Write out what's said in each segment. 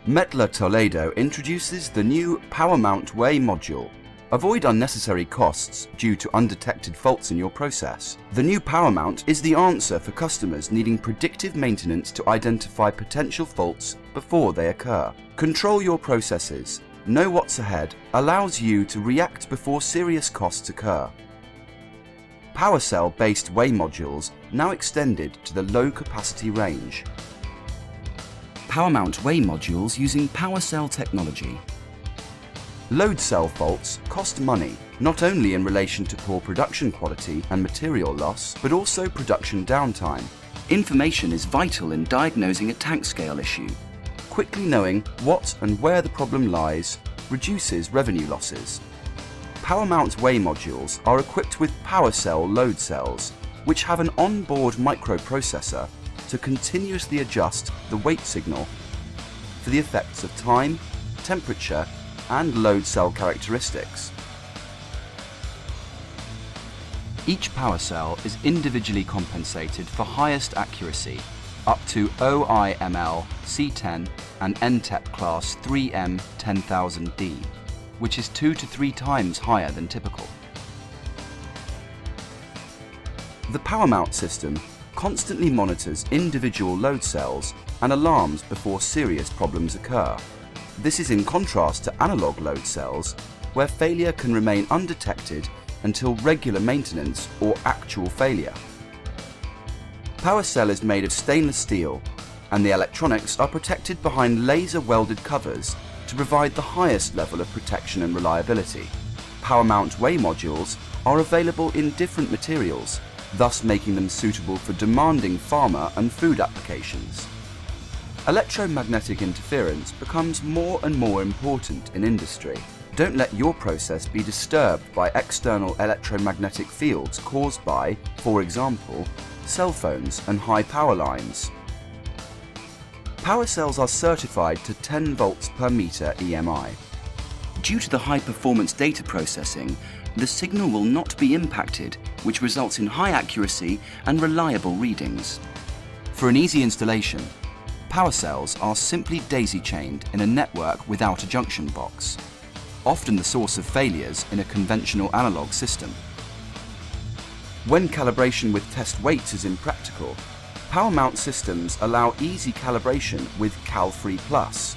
METTLER Toledo introduces the new PowerMount Weigh module. Avoid unnecessary costs due to undetected faults in your process. The new PowerMount is the answer for customers needing predictive maintenance to identify potential faults before they occur. Control your processes, know what's ahead, allows you to react before serious costs occur. PowerCell-based Weigh modules now extended to the low-capacity range. PowerMount Weigh modules using PowerCell technology. Load cell faults cost money, not only in relation to poor production quality and material loss, but also production downtime. Information is vital in diagnosing a tank scale issue. Quickly knowing what and where the problem lies reduces revenue losses. PowerMount Weigh modules are equipped with PowerCell load cells, which have an onboard microprocessor to continuously adjust the weight signal for the effects of time, temperature, and load cell characteristics. Each power cell is individually compensated for highest accuracy, up to OIML C10 and NTEP class 3M 10000D, which is 2 to 3 times higher than typical. The PowerMount system constantly monitors individual load cells and alarms before serious problems occur. This is in contrast to analog load cells, where failure can remain undetected until regular maintenance or actual failure. PowerCell is made of stainless steel, and the electronics are protected behind laser-welded covers to provide the highest level of protection and reliability. PowerMount Weigh modules are available in different materials, thus making them suitable for demanding pharma and food applications. Electromagnetic interference becomes more and more important in industry. Don't let your process be disturbed by external electromagnetic fields caused by, for example, cell phones and high power lines. Power cells are certified to 10 volts per meter EMI. Due to the high-performance data processing, the signal will not be impacted, which results in high accuracy and reliable readings. For an easy installation, power cells are simply daisy-chained in a network without a junction box, often the source of failures in a conventional analog system. When calibration with test weights is impractical, PowerMount systems allow easy calibration with CalFree Plus.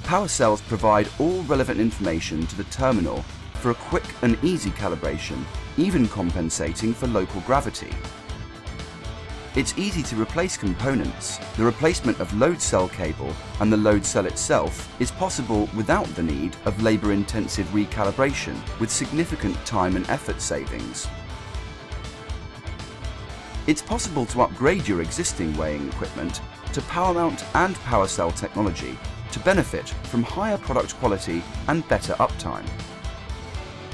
Power cells provide all relevant information to the terminal for a quick and easy calibration, even compensating for local gravity. It's easy to replace components. The replacement of load cell cable and the load cell itself is possible without the need of labor-intensive recalibration, with significant time and effort savings. It's possible to upgrade your existing weighing equipment to PowerMount and PowerCell technology to benefit from higher product quality and better uptime.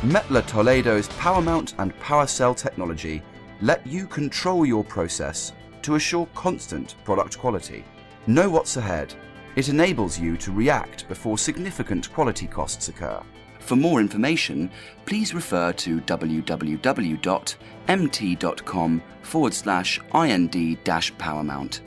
METTLER Toledo's PowerMount and PowerCell technology let you control your process to assure constant product quality. Know what's ahead. It enables you to react before significant quality costs occur. For more information, please refer to www.mt.com/ind-PowerMount.